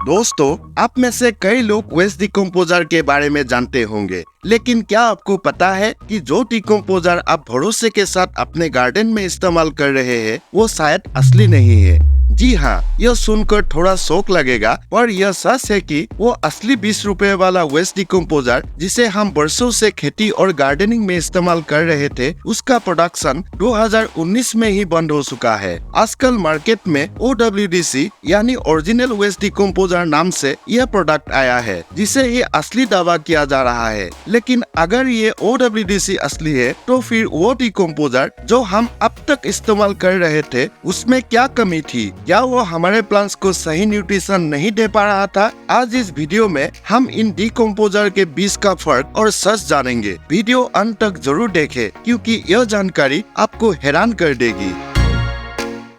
दोस्तों, आप में से कई लोग वेस्ट डिकम्पोजर के बारे में जानते होंगे, लेकिन क्या आपको पता है कि जो डिकम्पोजर आप भरोसे के साथ अपने गार्डन में इस्तेमाल कर रहे हैं, वो शायद असली नहीं है। जी हाँ, यह सुनकर थोड़ा शौक लगेगा, पर यह सच है कि वो असली 20 रुपए वाला वेस्ट डिकम्पोजर जिसे हम वर्षों से खेती और गार्डनिंग में इस्तेमाल कर रहे थे, उसका प्रोडक्शन 2019 में ही बंद हो चुका है। आजकल मार्केट में OWDC यानी ओरिजिनल वेस्ट डिकम्पोजर नाम से यह प्रोडक्ट आया है, जिसे ये असली दावा किया जा रहा है। लेकिन अगर ये OWDC असली है, तो फिर वो डिकम्पोजर जो हम अब तक इस्तेमाल कर रहे थे, उसमें क्या कमी थी? क्या वो हमारे प्लांट्स को सही न्यूट्रिशन नहीं दे पा रहा था? आज इस वीडियो में हम इन डिकम्पोजर के बीच का फर्क और सच जानेंगे। वीडियो अंत तक जरूर देखें, क्योंकि यह जानकारी आपको हैरान कर देगी।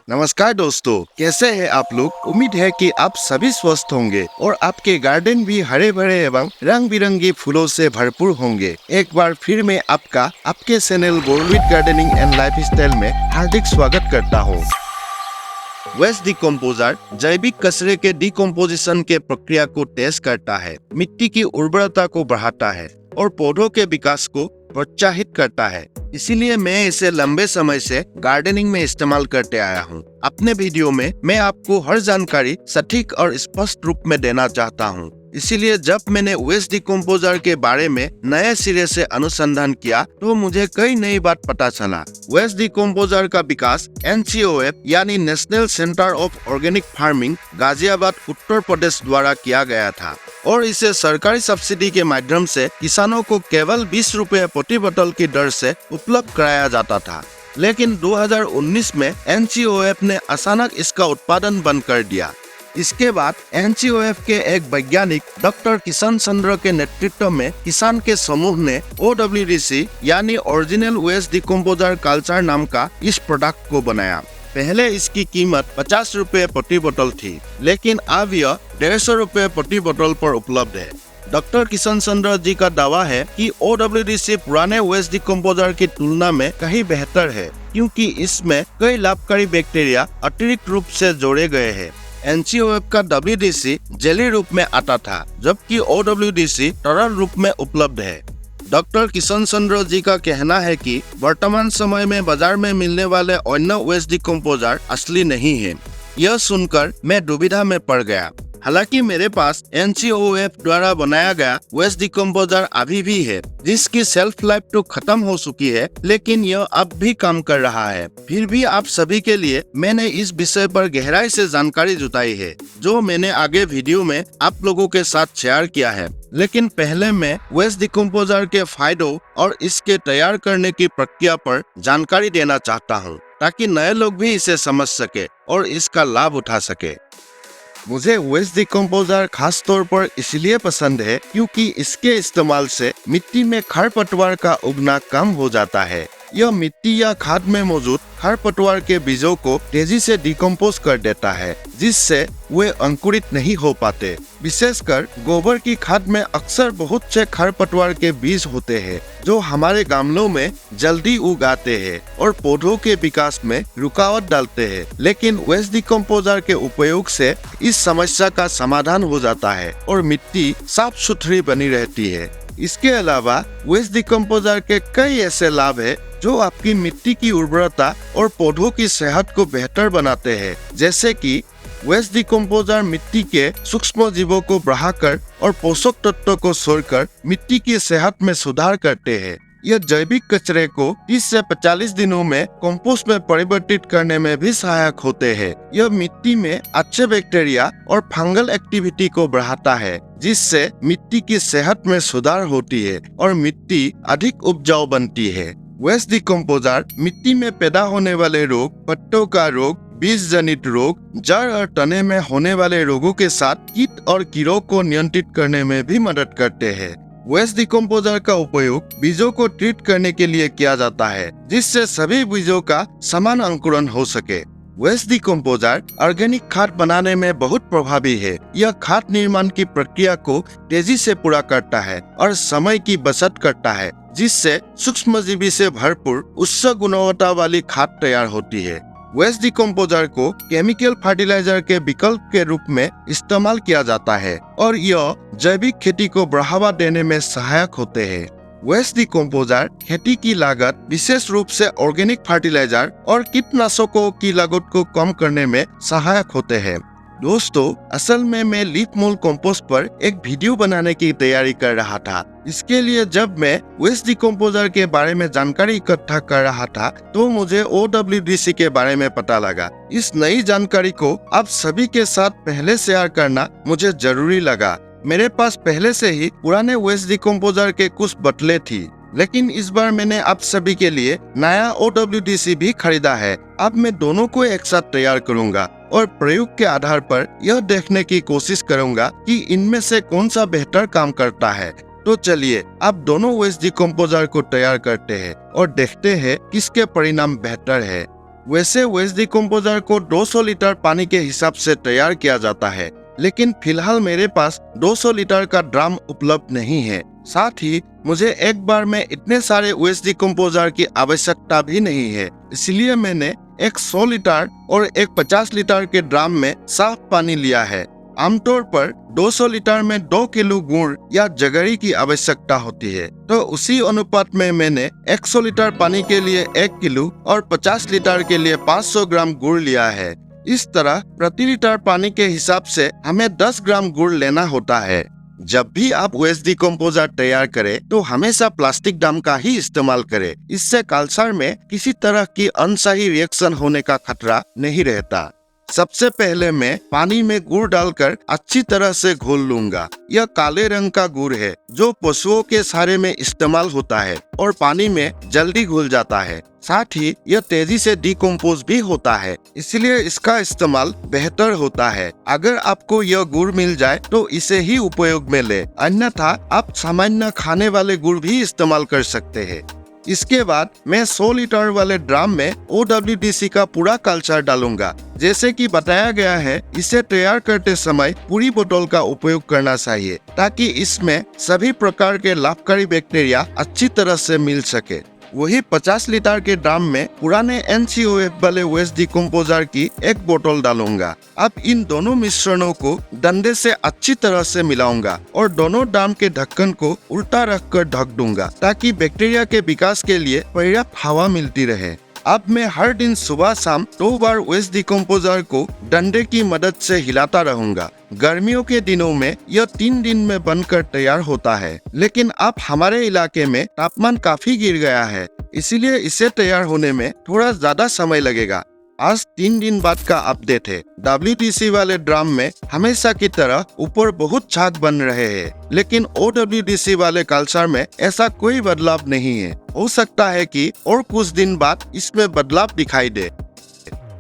नमस्कार दोस्तों, कैसे हैं आप लोग? उम्मीद है कि आप सभी स्वस्थ होंगे और आपके गार्डन भी हरे भरे एवं रंग बिरंगी फूलों से भरपूर होंगे। एक बार फिर मैं आपके चैनल बोरविथ गार्डनिंग एंड लाइफस्टाइल में हार्दिक स्वागत करता हूँ। वेस्ट डिकम्पोजर जैविक कचरे के डिकम्पोजिशन के प्रक्रिया को तेज करता है, मिट्टी की उर्वरता को बढ़ाता है और पौधों के विकास को प्रोत्साहित करता है। इसीलिए मैं इसे लंबे समय से गार्डनिंग में इस्तेमाल करते आया हूँ। अपने वीडियो में मैं आपको हर जानकारी सटीक और स्पष्ट रूप में देना चाहता हूँ। इसीलिए जब मैंने वेस्ट डिकम्पोजर के बारे में नए सिरे से अनुसंधान किया, तो मुझे कई नई बात पता चला। वेस्ट डिकम्पोजर का विकास NCOF यानी national centre of organic farming, Ghaziabad, Uttar Pradesh द्वारा किया गया था और इसे सरकारी सब्सिडी के माध्यम से किसानों को केवल 20 रुपए प्रति बोतल की दर से उपलब्ध कराया जाता था। लेकिन 2019 में NCOF ने अचानक इसका उत्पादन बंद कर दिया। इसके बाद NCOF के एक वैज्ञानिक डॉक्टर किशन चंद्र के नेतृत्व में किसान के समूह ने OWDC यानी ओरिजिनल वेस्ट डिकम्पोजर कल्चर नाम का इस प्रोडक्ट को बनाया। पहले इसकी कीमत 50 रुपए प्रति बोतल थी, लेकिन अब यह 150 रुपए प्रति बोतल पर उपलब्ध है। डॉक्टर किशन चंद्र जी का दावा है कि OWDC पुराने वेस्ट डिकम्पोजर की तुलना में कहीं बेहतर है, क्योंकि इसमें कई लाभकारी बैक्टीरिया अतिरिक्त रूप से जोड़े गए हैं। NCOF का WDC जेली रूप में आता था, जबकि OWDC तरल रूप में उपलब्ध है। डॉक्टर किशन चंद्र जी का कहना है कि वर्तमान समय में बाजार में मिलने वाले अन्य वेस्ट डिकम्पोजर असली नहीं है। यह सुनकर मैं दुविधा में पड़ गया। हालांकि मेरे पास NCOF द्वारा बनाया गया वेस्ट डिकम्पोजर अभी भी है, जिसकी शेल्फ लाइफ तो खत्म हो चुकी है, लेकिन यह अब भी काम कर रहा है। फिर भी आप सभी के लिए मैंने इस विषय पर गहराई से जानकारी जुटाई है, जो मैंने आगे वीडियो में आप लोगों के साथ शेयर किया है। लेकिन पहले मैं वेस्ट डिकम्पोजर के फायदों और इसके तैयार करने की प्रक्रिया पर जानकारी देना चाहता हूँ, ताकि नए लोग भी इसे समझ सके और इसका लाभ उठा सके। मुझे वेस्ट डिकम्पोजर खास तौर पर इसलिए पसंद है क्योंकि इसके इस्तेमाल से मिट्टी में खरपतवार का उगना कम हो जाता है। यह मिट्टी या खाद में मौजूद खरपतवार के बीजों को तेजी से डिकम्पोज कर देता है, जिससे वे अंकुरित नहीं हो पाते। विशेषकर गोबर की खाद में अक्सर बहुत से खरपतवार के बीज होते हैं, जो हमारे गमलों में जल्दी उग आते हैं और पौधों के विकास में रुकावट डालते हैं। लेकिन वेस्ट डिकम्पोजर के उपयोग से इस समस्या का समाधान हो जाता है और मिट्टी साफ सुथरी बनी रहती है। इसके अलावा वेस्ट डिकम्पोजर के कई ऐसे लाभ हैं जो आपकी मिट्टी की उर्वरता और पौधों की सेहत को बेहतर बनाते हैं। जैसे कि वेस्ट डिकम्पोजर मिट्टी के सूक्ष्म जीवों को बढ़ाकर और पोषक तत्वों को छोड़कर मिट्टी की सेहत में सुधार करते हैं। यह जैविक कचरे को 30 से 45 दिनों में कंपोस्ट में परिवर्तित करने में भी सहायक होते हैं। यह मिट्टी में अच्छे बैक्टीरिया और फंगल एक्टिविटी को बढ़ाता है, जिससे मिट्टी की सेहत में सुधार होती है और मिट्टी अधिक उपजाऊ बनती है। वेस्ट डिकम्पोजर मिट्टी में पैदा होने वाले रोग, पत्तों का रोग, बीज जनित रोग, जड़ और तने में होने वाले रोगों के साथ कीट और कीड़ों को नियंत्रित करने में भी मदद करते हैं। वेस्ट डिकम्पोजर का उपयोग बीजों को ट्रीट करने के लिए किया जाता है, जिससे सभी बीजों का समान अंकुरण हो सके। वेस्ट डिकम्पोजर ऑर्गेनिक खाद बनाने में बहुत प्रभावी है। यह खाद निर्माण की प्रक्रिया को तेजी से पूरा करता है और समय की बचत करता है, जिससे सूक्ष्मजीवी से भरपूर उच्च गुणवत्ता वाली खाद तैयार होती है। वेस्ट डिकम्पोजर को केमिकल फर्टिलाइजर के विकल्प के रूप में इस्तेमाल किया जाता है और यह जैविक खेती को बढ़ावा देने में सहायक होते हैं। वेस्ट डिकम्पोजर खेती की लागत, विशेष रूप से ऑर्गेनिक फर्टिलाइजर और कीटनाशकों की लागत को कम करने में सहायक होते हैं। दोस्तों, असल में मैं लीफ मोल्ड कंपोस्ट पर एक वीडियो बनाने की तैयारी कर रहा था। इसके लिए जब मैं वेस्ट डिकम्पोजर के बारे में जानकारी इकट्ठा कर रहा था तो मुझे OWDC के बारे में पता लगा। इस नई जानकारी को आप सभी के साथ पहले शेयर करना मुझे जरूरी लगा। मेरे पास पहले से ही पुराने वेस्ट डिकम्पोजर के कुछ बोतलें थी, लेकिन इस बार मैंने आप सभी के लिए नया OWDC भी खरीदा है। अब मैं दोनों को एक साथ तैयार करूंगा और प्रयोग के आधार पर यह देखने की कोशिश करूंगा कि इनमें से कौन सा बेहतर काम करता है। तो चलिए अब दोनों वेस्ट डिकम्पोजर को तैयार करते हैं और देखते हैं किसके परिणाम बेहतर है। वैसे वेस्ट डिकम्पोजर को 200 लीटर पानी के हिसाब से तैयार किया जाता है, लेकिन फिलहाल मेरे पास 200 लीटर का ड्रम उपलब्ध नहीं है। साथ ही मुझे एक बार में इतने सारे वेस्ट डिकम्पोजर की आवश्यकता भी नहीं है, इसलिए मैंने एक 100 लीटर और एक 50 लीटर के ड्रम में साफ पानी लिया है। आमतौर पर 200 लीटर में 2 किलो गुड़ या जगरी की आवश्यकता होती है, तो उसी अनुपात में मैंने 100 लीटर पानी के लिए 1 किलो और 50 लीटर के लिए 500 ग्राम गुड़ लिया है। इस तरह प्रति लीटर पानी के हिसाब से हमें 10 ग्राम गुड़ लेना होता है। जब भी आप वेस्ट डिकम्पोजर तैयार करें तो हमेशा प्लास्टिक ड्रम का ही इस्तेमाल करें। इससे कल्चर में किसी तरह की अनसही रिएक्शन होने का खतरा नहीं रहता। सबसे पहले मैं पानी में गुड़ डालकर अच्छी तरह से घोल लूंगा। यह काले रंग का गुड़ है जो पशुओं के सारे में इस्तेमाल होता है और पानी में जल्दी घुल जाता है। साथ ही यह तेजी से डिकम्पोज भी होता है, इसलिए इसका इस्तेमाल बेहतर होता है। अगर आपको यह गुड़ मिल जाए तो इसे ही उपयोग में ले, अन्यथा आप सामान्य खाने वाले गुड़ भी इस्तेमाल कर सकते हैं। इसके बाद मैं 100 लीटर वाले ड्रम में OWDC का पूरा कल्चर डालूंगा। जैसे कि बताया गया है, इसे तैयार करते समय पूरी बोतल का उपयोग करना चाहिए ताकि इसमें सभी प्रकार के लाभकारी बैक्टीरिया अच्छी तरह से मिल सके। वही 50 लीटर के ड्रम में पुराने NCOF वाले वेस्ट डिकम्पोजर की एक बोतल डालूंगा। अब इन दोनों मिश्रणों को डंडे से अच्छी तरह से मिलाऊंगा और दोनों ड्रम के ढक्कन को उल्टा रखकर ढक दूंगा ताकि बैक्टीरिया के विकास के लिए पर्याप्त हवा मिलती रहे। अब मैं हर दिन सुबह शाम 2 बार वेस्ट डिकम्पोजर को डंडे की मदद से हिलाता रहूंगा। गर्मियों के दिनों में यह 3 दिन में बनकर तैयार होता है, लेकिन अब हमारे इलाके में तापमान काफी गिर गया है, इसीलिए इसे तैयार होने में थोड़ा ज्यादा समय लगेगा। आज 3 दिन बाद का अपडेट है। WDC वाले ड्रम में हमेशा की तरह ऊपर बहुत छात बन रहे हैं, लेकिन OWDC वाले कल्चर में ऐसा कोई बदलाव नहीं है। हो सकता है कि और कुछ दिन बाद इसमें बदलाव दिखाई दे।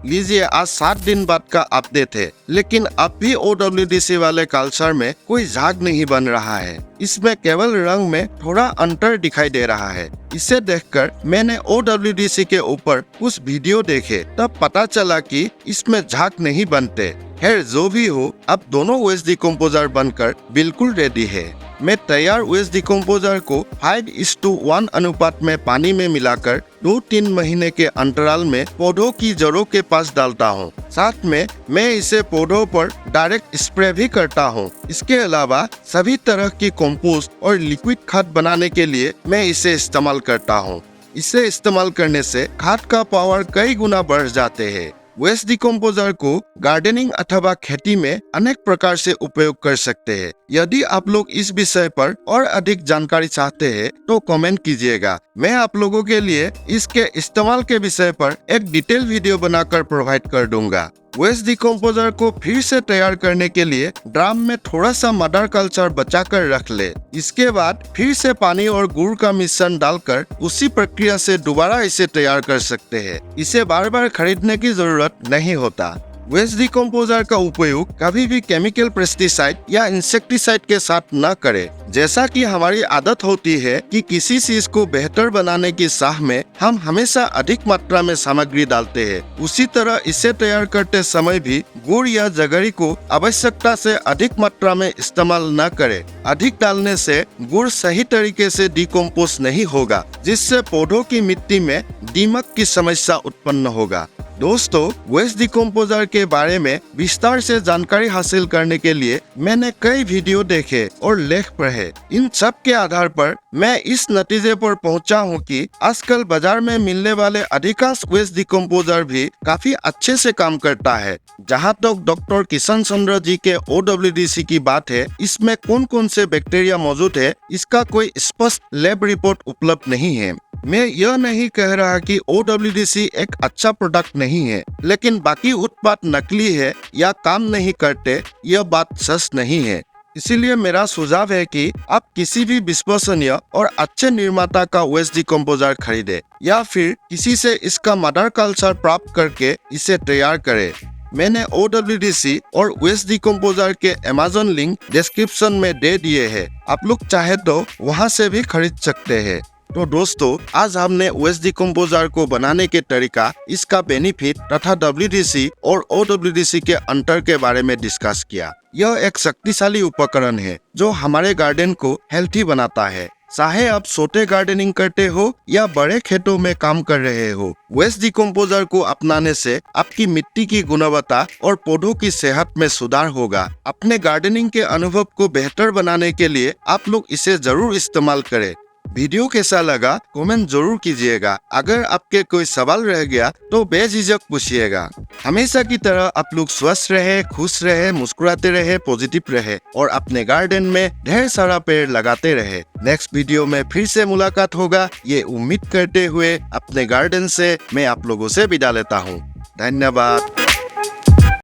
लीजिए, आज 7 दिन बाद का अपडेट है, लेकिन अब भी OWDC वाले कल्चर में कोई झाग नहीं बन रहा है। इसमें केवल रंग में थोड़ा अंतर दिखाई दे रहा है। इसे देखकर मैंने OWDC के ऊपर कुछ वीडियो देखे, तब पता चला कि इसमें झाग नहीं बनते। खैर, जो भी हो, अब दोनों वेस्ट डिकम्पोजर बनकर बिल्कुल रेडी है। मैं तैयार वेस्ट डिकम्पोजर को 5:1 अनुपात में पानी में मिलाकर 2-3 महीने के अंतराल में पौधों की जड़ों के पास डालता हूँ। साथ में मैं इसे पौधों पर डायरेक्ट स्प्रे भी करता हूँ। इसके अलावा सभी तरह की कंपोस्ट और लिक्विड खाद बनाने के लिए मैं इसे इस्तेमाल करता हूँ। इसे इस्तेमाल करने से खाद का पावर कई गुना बढ़ जाते हैं। वेस्ट डिकम्पोजर को गार्डनिंग अथवा खेती में अनेक प्रकार से उपयोग कर सकते हैं। यदि आप लोग इस विषय पर और अधिक जानकारी चाहते हैं तो कमेंट कीजिएगा। मैं आप लोगों के लिए इसके इस्तेमाल के विषय पर एक डिटेल वीडियो बनाकर प्रोवाइड कर दूंगा। वेस्ट डिकम्पोजर को फिर से तैयार करने के लिए ड्रम में थोड़ा सा मदर कल्चर बचाकर रख ले। इसके बाद फिर से पानी और गुड़ का मिश्रण डालकर उसी प्रक्रिया से दोबारा इसे तैयार कर सकते हैं। इसे बार बार खरीदने की जरूरत नहीं होता। वेस्ट डिकम्पोजर का उपयोग कभी भी केमिकल पेस्टिसाइड या इंसेक्टिसाइड के साथ न करें। जैसा कि हमारी आदत होती है कि किसी चीज को बेहतर बनाने की चाह में हम हमेशा अधिक मात्रा में सामग्री डालते हैं, उसी तरह इसे तैयार करते समय भी गुड़ या जगरी को आवश्यकता से अधिक मात्रा में इस्तेमाल न करें, अधिक डालने से गुड़ सही तरीके से डिकम्पोज नहीं होगा, जिससे पौधों की मिट्टी में दीमक की समस्या उत्पन्न होगा। दोस्तों, वेस्ट डिकम्पोजर के बारे में विस्तार से जानकारी हासिल करने के लिए मैंने कई वीडियो देखे और लेख पढ़े। इन सब के आधार पर मैं इस नतीजे पर पहुंचा हूं कि आजकल बाजार में मिलने वाले अधिकांश वेस्ट डिकम्पोजर भी काफी अच्छे से काम करता है। जहां तक डॉक्टर किशन चंद्र जी के OWDC की बात है, इसमें कौन कौन से बैक्टीरिया मौजूद है, इसका कोई स्पष्ट लैब रिपोर्ट उपलब्ध नहीं है। मैं यह नहीं कह रहा कि OWDC एक अच्छा प्रोडक्ट नहीं है, लेकिन बाकी उत्पाद नकली है या काम नहीं करते, यह बात सच नहीं है। इसीलिए मेरा सुझाव है कि आप किसी भी विश्वसनीय और अच्छे निर्माता का वेस्ट डिकम्पोजर खरीदें या फिर किसी से इसका मदर कल्चर प्राप्त करके इसे तैयार करें। मैंने OWDC और वेस्ट डिकम्पोजर के Amazon लिंक डिस्क्रिप्शन में दे दिए हैं। आप लोग चाहे तो वहां से भी खरीद सकते हैं। तो दोस्तों, आज हमने वेस्ट डिकम्पोजर को बनाने के तरीका, इसका बेनिफिट तथा WDC और OWDC के अंतर के बारे में डिस्कस किया। यह एक शक्तिशाली उपकरण है जो हमारे गार्डन को हेल्थी बनाता है। चाहे आप छोटे गार्डनिंग करते हो या बड़े खेतों में काम कर रहे हो, वेस्ट डिकम्पोजर को अपनाने से आपकी मिट्टी की गुणवत्ता और पौधों की सेहत में सुधार होगा। अपने गार्डनिंग के अनुभव को बेहतर बनाने के लिए आप लोग इसे जरूर इस्तेमाल करें। वीडियो कैसा लगा कमेंट जरूर कीजिएगा। अगर आपके कोई सवाल रह गया तो बेझिझक पूछिएगा। हमेशा की तरह आप लोग स्वस्थ रहे, खुश रहे, मुस्कुराते रहे, पॉजिटिव रहे और अपने गार्डन में ढेर सारा पेड़ लगाते रहे। नेक्स्ट वीडियो में फिर से मुलाकात होगा, ये उम्मीद करते हुए अपने गार्डन से मैं आप लोगों से विदा लेता हूँ। धन्यवाद।